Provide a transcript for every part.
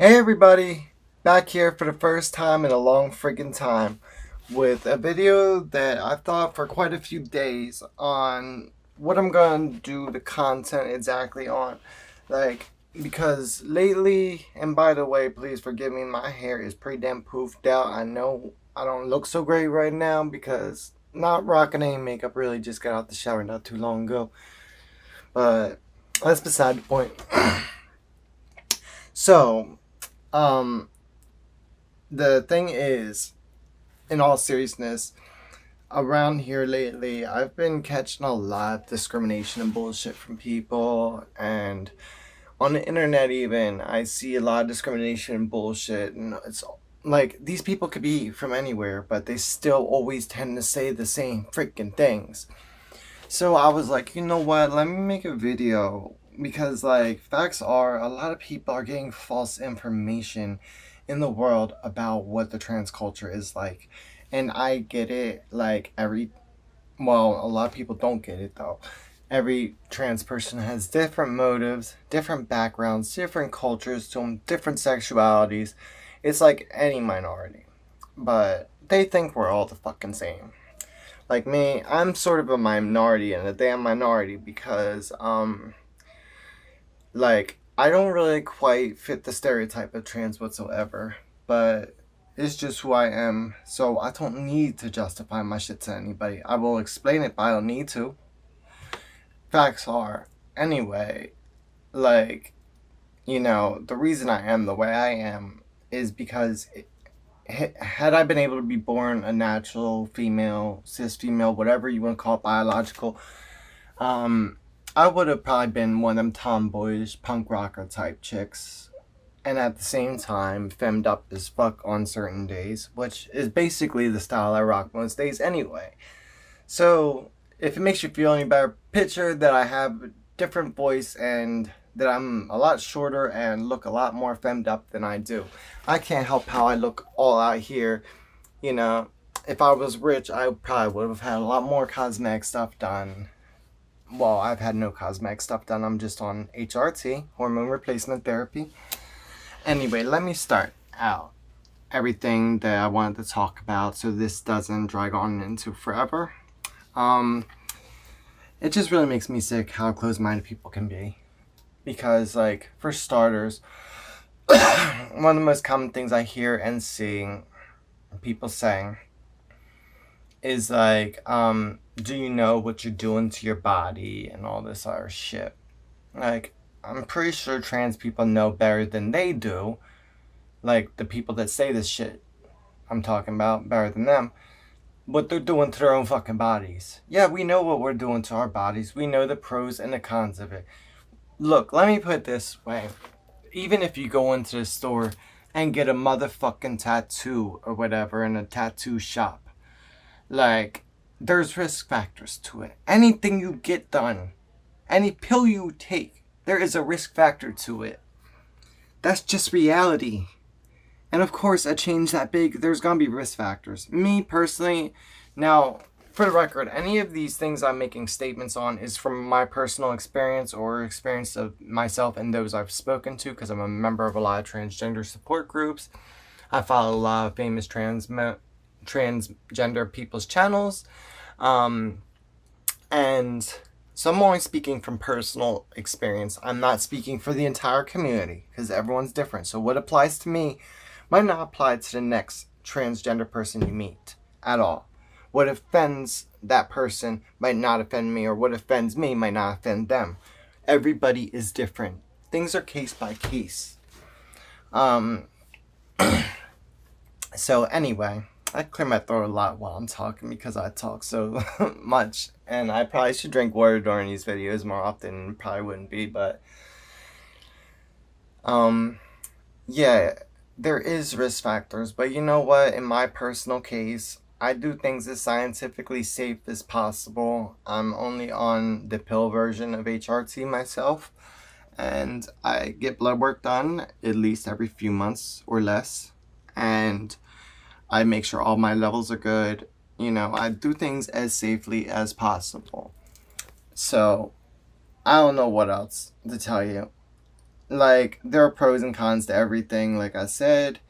Hey everybody, back here for the first time in a long freaking time with a video that I've thought for quite a few days on what I'm going to do the content exactly on. Because lately, and by the way, please forgive me, my hair is pretty damn poofed out. I know I don't look so great right now because not rocking any makeup, really just got out the shower not too long ago. But that's beside the point. So, um, the thing is, in all seriousness, around here lately, I've been catching a lot of discrimination and bullshit from people, and on the internet, even, I see a lot of discrimination and bullshit, and it's like these people could be from anywhere, but they still always tend to say the same freaking things. So I was like, you know what, let me make a video because, like, facts are a lot of people are getting false information in the world about what the trans culture is like. And I get it, like, well, a lot of people don't get it though. Every trans person has different motives, different backgrounds, different cultures, to them, different sexualities. It's like any minority. But they think we're all the fucking same. Like me, I'm sort of a minority and a damn minority because I don't really quite fit the stereotype of trans whatsoever, but it's just who I am, so I don't need to justify my shit to anybody. I will explain it, but I don't need to. Facts are, anyway, like, the reason I am the way I am is because had I been able to be born a natural female, cis female, whatever you want to call it, biological, I would have probably been one of them tomboyish punk rocker type chicks. And at the same time, femmed up as fuck on certain days, which is basically the style I rock most days anyway. So, if it makes you feel any better, picture that I have a different voice and that I'm a lot shorter and look a lot more femmed up than I do. I can't help how I look all out here. You know, if I was rich, I probably would have had a lot more cosmetic stuff done. Well, I've had no cosmetic stuff done. I'm just on HRT, hormone replacement therapy. Anyway, let me start out everything that I wanted to talk about so this doesn't drag on into forever. It just really makes me sick how closed-minded people can be. Because, like, for starters, one of the most common things I hear and see people saying is like, do you know what you're doing to your body and all this other shit. Like, I'm pretty sure trans people know better than they do. Like, the people that say this shit I'm talking about, better than them. What they're doing to their own fucking bodies. Yeah, we know what we're doing to our bodies. We know the pros and the cons of it. Look, let me put it this way. Even if you go into the store and get a motherfucking tattoo or whatever in a tattoo shop, like, there's risk factors to it. Anything you get done, any pill you take, there is a risk factor to it. That's just reality. And of course, a change that big, there's gonna be risk factors. Me personally, now, for the record, any of these things I'm making statements on is from my personal experience or experience of myself and those I've spoken to, because I'm a member of a lot of transgender support groups. I follow a lot of famous transgender people's channels. And so I'm only speaking from personal experience. I'm not speaking for the entire community because everyone's different. So what applies to me might not apply to the next transgender person you meet at all. What offends that person might not offend me, or what offends me might not offend them. Everybody is different. Things are case by case. So anyway, I clear my throat a lot while I'm talking because I talk so much, and I probably should drink water during these videos more often. Probably wouldn't be, but yeah, there is risk factors. But you know what? In my personal case, I do things as scientifically safe as possible. I'm only on the pill version of HRT myself, and I get blood work done at least every few months or less, and I make sure all my levels are good. You know, I do things as safely as possible. So, I don't know what else to tell you. Like, there are pros and cons to everything, like I said,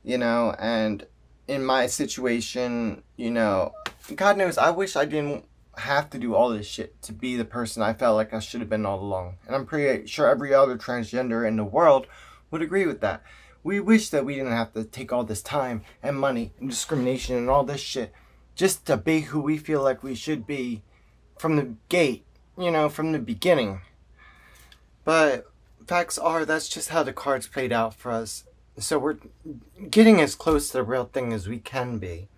and in my situation, God knows, I wish I didn't have to do all this shit to be the person I felt like I should have been all along. And I'm pretty sure every other transgender in the world would agree with that. We wish that we didn't have to take all this time and money and discrimination and all this shit just to be who we feel like we should be from the gate, from the beginning. But facts are, that's just how the cards played out for us. So we're getting as close to the real thing as we can be.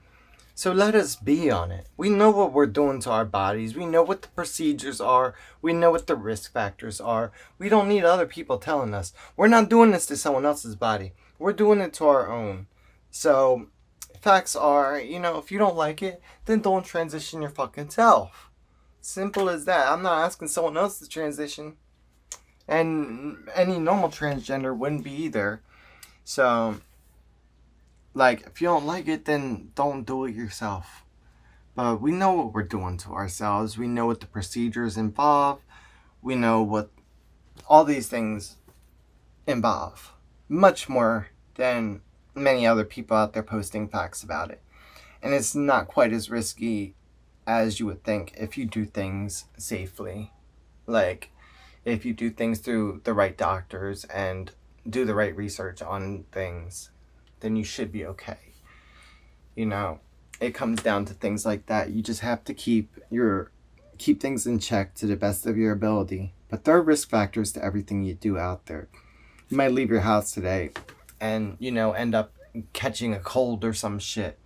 So let us be on it. We know what we're doing to our bodies. We know what the procedures are. We know what the risk factors are. We don't need other people telling us. We're not doing this to someone else's body. We're doing it to our own. So facts are, if you don't like it, then don't transition your fucking self. Simple as that. I'm not asking someone else to transition. And any normal transgender wouldn't be either. So, like, if you don't like it, then don't do it yourself. But we know what we're doing to ourselves. We know what the procedures involve. We know what all these things involve. Much more than many other people out there posting facts about it. And it's not quite as risky as you would think if you do things safely. Like, if you do things through the right doctors and do the right research on things, then you should be okay. It comes down to things like that. You just have to keep things in check to the best of your ability. But there are risk factors to everything you do out there. You might leave your house today and, end up catching a cold or some shit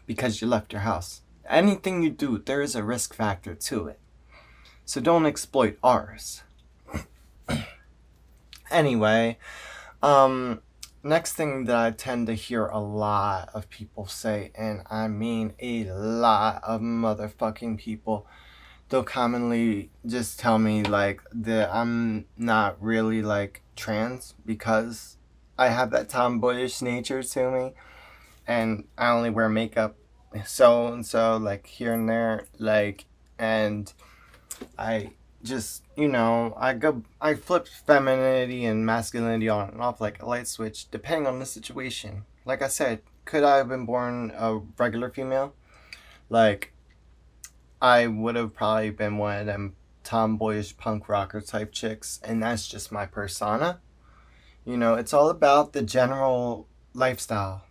because you left your house. Anything you do, there is a risk factor to it. So don't exploit ours. Anyway, next thing that I tend to hear a lot of people say, and I mean a lot of motherfucking people, they'll commonly just tell me, like, that I'm not really, like, trans because I have that tomboyish nature to me, and I only wear makeup so and so, like, here and there, like, and I just, I flip femininity and masculinity on and off like a light switch, depending on the situation. Like I said, could I have been born a regular female? Like, I would have probably been one of them tomboyish punk rocker type chicks, and that's just my persona. It's all about the general lifestyle,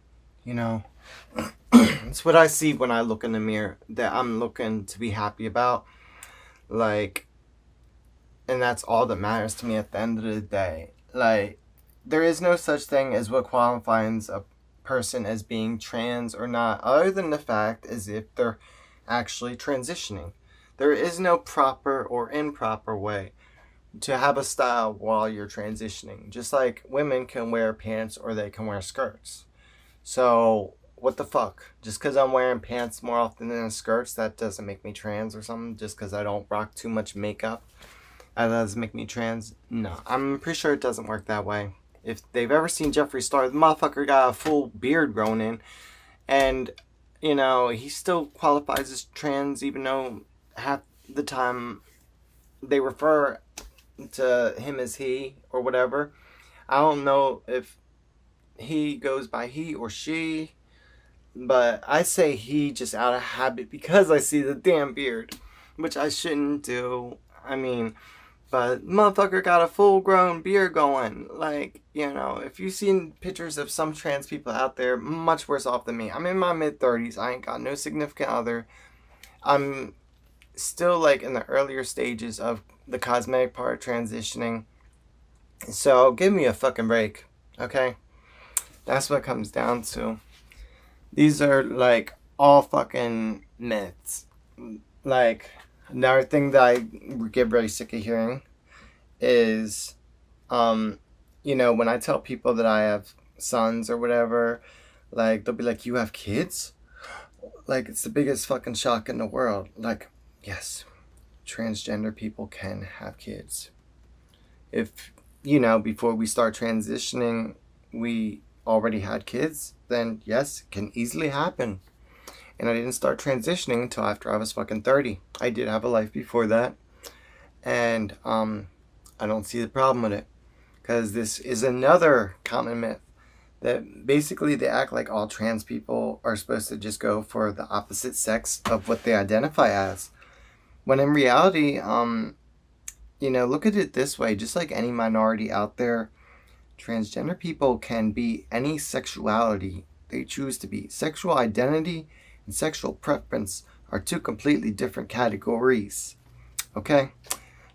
It's what I see when I look in the mirror that I'm looking to be happy about. Like, and that's all that matters to me at the end of the day. Like, there is no such thing as what qualifies a person as being trans or not, other than the fact as if they're actually transitioning. There is no proper or improper way to have a style while you're transitioning. Just like women can wear pants or they can wear skirts. So, what the fuck? Just because I'm wearing pants more often than skirts, that doesn't make me trans or something? Just because I don't rock too much makeup, that doesn't make me trans? No, I'm pretty sure it doesn't work that way. If they've ever seen Jeffree Star, the motherfucker got a full beard grown in, and, he still qualifies as trans, even though half the time they refer to him as he or whatever. I don't know if he goes by he or she, but I say he just out of habit because I see the damn beard, which I shouldn't do. I mean, but motherfucker got a full grown beard going. Like, if you've seen pictures of some trans people out there, much worse off than me. I'm in my mid-30s. I ain't got no significant other. I'm still, like, in the earlier stages of the cosmetic part transitioning. So give me a fucking break, okay? That's what it comes down to. These are, like, all fucking myths. Like, another thing that I get really sick of hearing is, when I tell people that I have sons or whatever, like, they'll be like, you have kids? Like, it's the biggest fucking shock in the world. Like, yes, transgender people can have kids. If, before we start transitioning, we already had kids, then yes, it can easily happen. And I didn't start transitioning until after I was fucking 30. I did have a life before that. And I don't see the problem with it. because this is another common myth that basically they act like all trans people are supposed to just go for the opposite sex of what they identify as. When in reality, look at it this way, just like any minority out there, transgender people can be any sexuality they choose to be. Sexual identity and sexual preference are two completely different categories. Okay?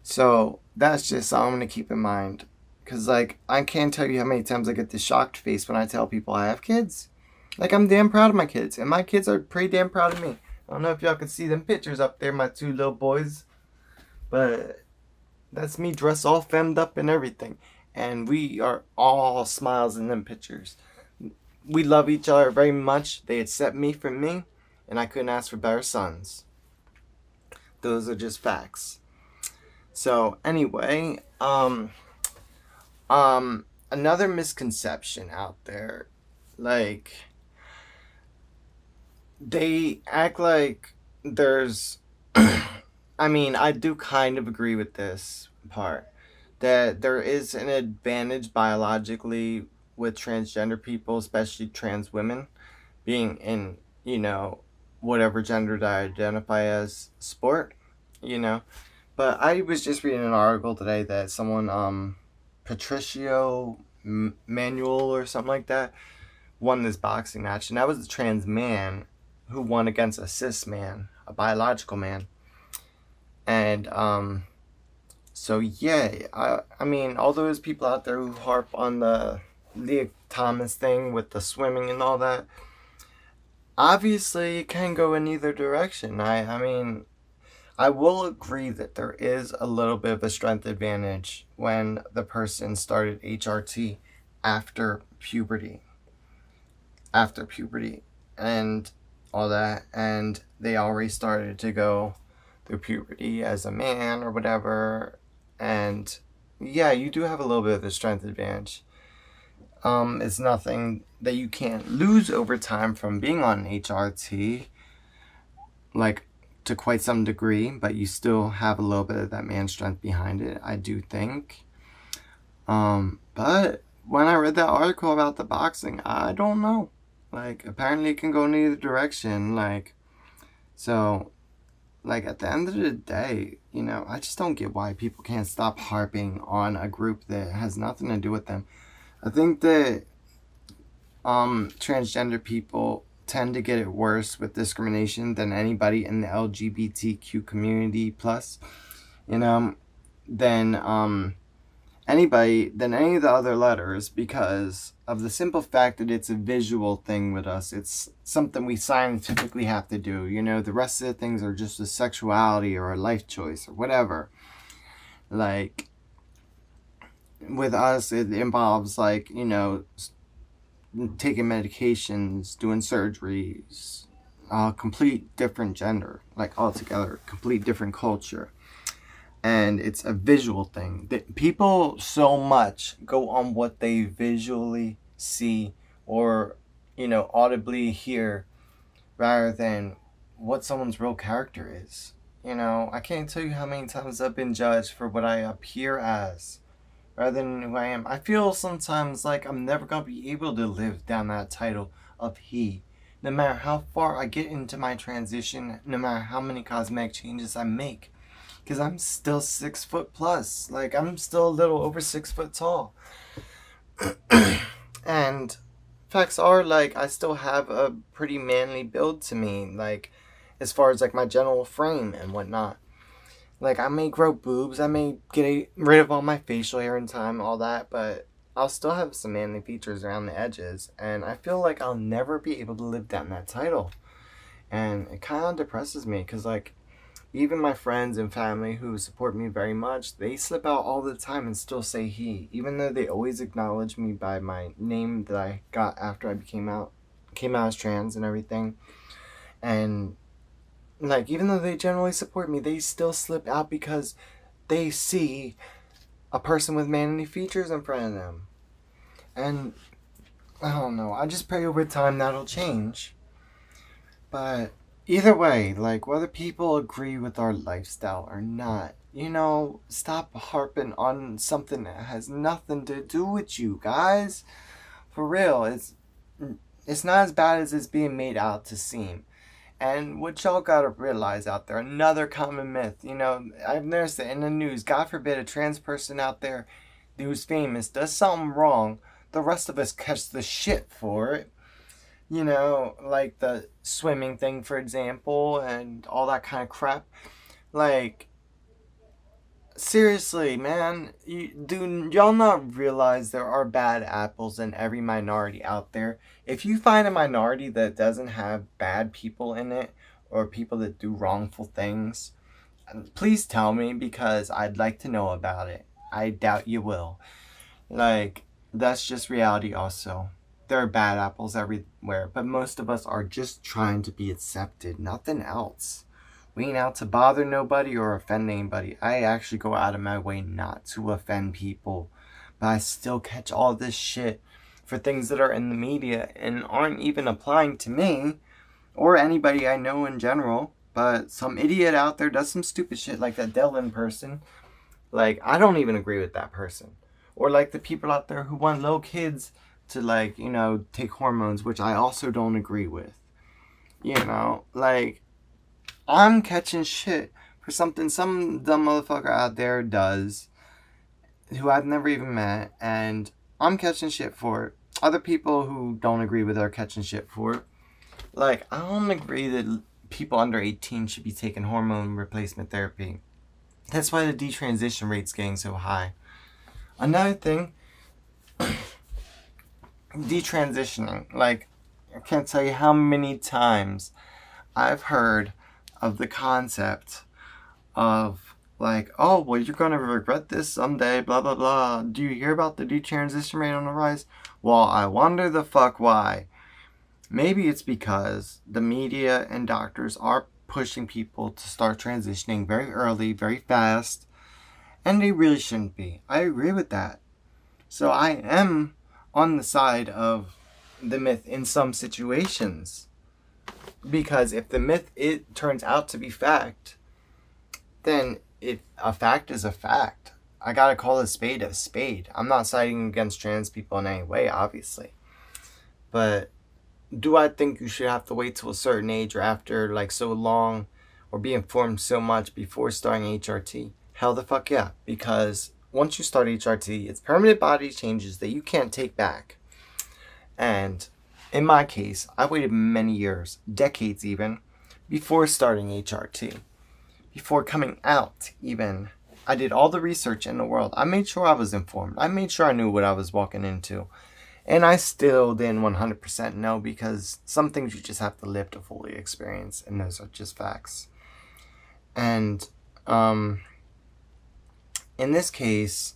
So that's just something I'm going to keep in mind. Because, like, I can't tell you how many times I get this shocked face when I tell people I have kids. Like, I'm damn proud of my kids. And my kids are pretty damn proud of me. I don't know if y'all can see them pictures up there, my two little boys. But that's me dressed all femmed up and everything. And we are all smiles in them pictures. We love each other very much. They accept me for me. And I couldn't ask for better sons. Those are just facts. So, anyway, another misconception out there, like, they act like there's, I do kind of agree with this part, that there is an advantage biologically with transgender people, especially trans women, being in, whatever gender they identify as sport, But I was just reading an article today that someone, Patricio Manuel or something like that, won this boxing match. And that was a trans man who won against a cis man, a biological man. And, so yeah, all those people out there who harp on the Leah Thomas thing with the swimming and all that, obviously it can go in either direction. I will agree that there is a little bit of a strength advantage when the person started HRT after puberty. And all that. And they already started to go through puberty as a man or whatever. And yeah, you do have a little bit of a strength advantage. It's nothing that you can't lose over time from being on HRT. Like, to quite some degree, but you still have a little bit of that man strength behind it, I do think. But when I read that article about the boxing, I don't know. Like, apparently it can go in either direction. Like, so, like, at the end of the day, I just don't get why people can't stop harping on a group that has nothing to do with them. I think that transgender people tend to get it worse with discrimination than anybody in the LGBTQ community plus, than any of the other letters, because of the simple fact that it's a visual thing with us. It's something we scientifically have to do. The rest of the things are just a sexuality or a life choice or whatever. Like, with us, it involves, like, taking medications, doing surgeries, complete different gender, like altogether, complete different culture. And it's a visual thing. That people so much go on what they visually see or, audibly hear rather than what someone's real character is. I can't tell you how many times I've been judged for what I appear as rather than who I am. I feel sometimes like I'm never going to be able to live down that title of he. No matter how far I get into my transition, no matter how many cosmetic changes I make. Because I'm still 6 foot plus. Like, I'm still a little over 6 foot tall. And facts are, like, I still have a pretty manly build to me. Like, as far as, like, my general frame and whatnot. Like, I may grow boobs, I may get rid of all my facial hair in time, all that, but I'll still have some manly features around the edges, and I feel like I'll never be able to live down that title. And it kind of depresses me, because, like, even my friends and family who support me very much, they slip out all the time and still say he, even though they always acknowledge me by my name that I got after I came out as trans and everything. And like, even though they generally support me, they still slip out because they see a person with manly features in front of them. And I don't know, I just pray over time that'll change. But either way, like, whether people agree with our lifestyle or not, stop harping on something that has nothing to do with you guys. For real, it's not as bad as it's being made out to seem. And what y'all gotta realize out there, another common myth, I've noticed it in the news. God forbid a trans person out there who's famous does something wrong, the rest of us catch the shit for it. Like the swimming thing, for example, and all that kind of crap. Like, seriously, man, do y'all not realize there are bad apples in every minority out there? If you find a minority that doesn't have bad people in it, or people that do wrongful things, please tell me, because I'd like to know about it. I doubt you will. Like, that's just reality also. There are bad apples everywhere, but most of us are just trying to be accepted, nothing else. We ain't out to bother nobody or offend anybody. I actually go out of my way not to offend people, but I still catch all this shit for things that are in the media and aren't even applying to me or anybody I know in general. But some idiot out there does some stupid shit, like that Dylan person. Like, I don't even agree with that person. Or like the people out there who want little kids to take hormones, which I also don't agree with. Like, I'm catching shit for something some dumb motherfucker out there does, who I've never even met, and I'm catching shit for it. Other people who don't agree with it are catching shit for it. Like, I don't agree that people under 18 should be taking hormone replacement therapy. That's why the detransition rate's getting so high. Another thing, detransitioning. Like, I can't tell you how many times I've heard of the concept of, like, oh, well, you're going to regret this someday, blah, blah, blah. Do you hear about the detransition rate on the rise? Well, I wonder the fuck why. Maybe it's because the media and doctors are pushing people to start transitioning very early, very fast, and they really shouldn't be. I agree with that. So I am on the side of the myth in some situations. Because if the myth turns out to be fact, then a fact is a fact. I gotta call a spade a spade. I'm not siding against trans people in any way, obviously. But do I think you should have to wait till a certain age or after so long, or be informed so much before starting HRT? Hell the fuck yeah. Because once you start HRT, it's permanent body changes that you can't take back. And in my case, I waited many years, decades even, before starting HRT. Before coming out even. I did all the research in the world. I made sure I was informed. I made sure I knew what I was walking into. And I still didn't 100% know, because some things you just have to live to fully experience, and those are just facts. And in this case,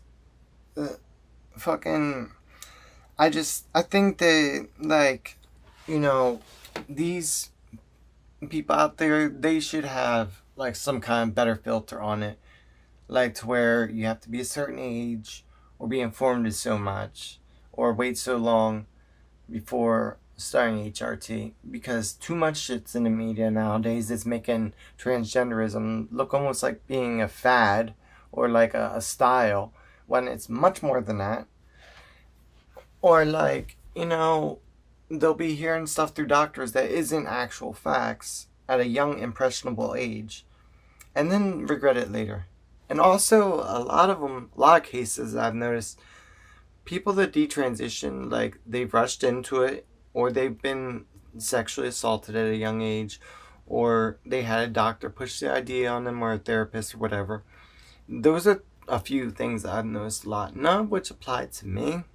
I think that, these people out there, they should have, some kind of better filter on it. To where you have to be a certain age, or be informed so much, or wait so long before starting HRT. Because too much shit's in the media nowadays. It's making transgenderism look almost like being a fad, or a style, when it's much more than that. Or they'll be hearing stuff through doctors that isn't actual facts at a young, impressionable age, and then regret it later. And also, a lot of cases I've noticed, people that detransition, they've rushed into it, or they've been sexually assaulted at a young age, or they had a doctor push the idea on them, or a therapist, or whatever. Those are a few things that I've noticed a lot, none of which apply to me.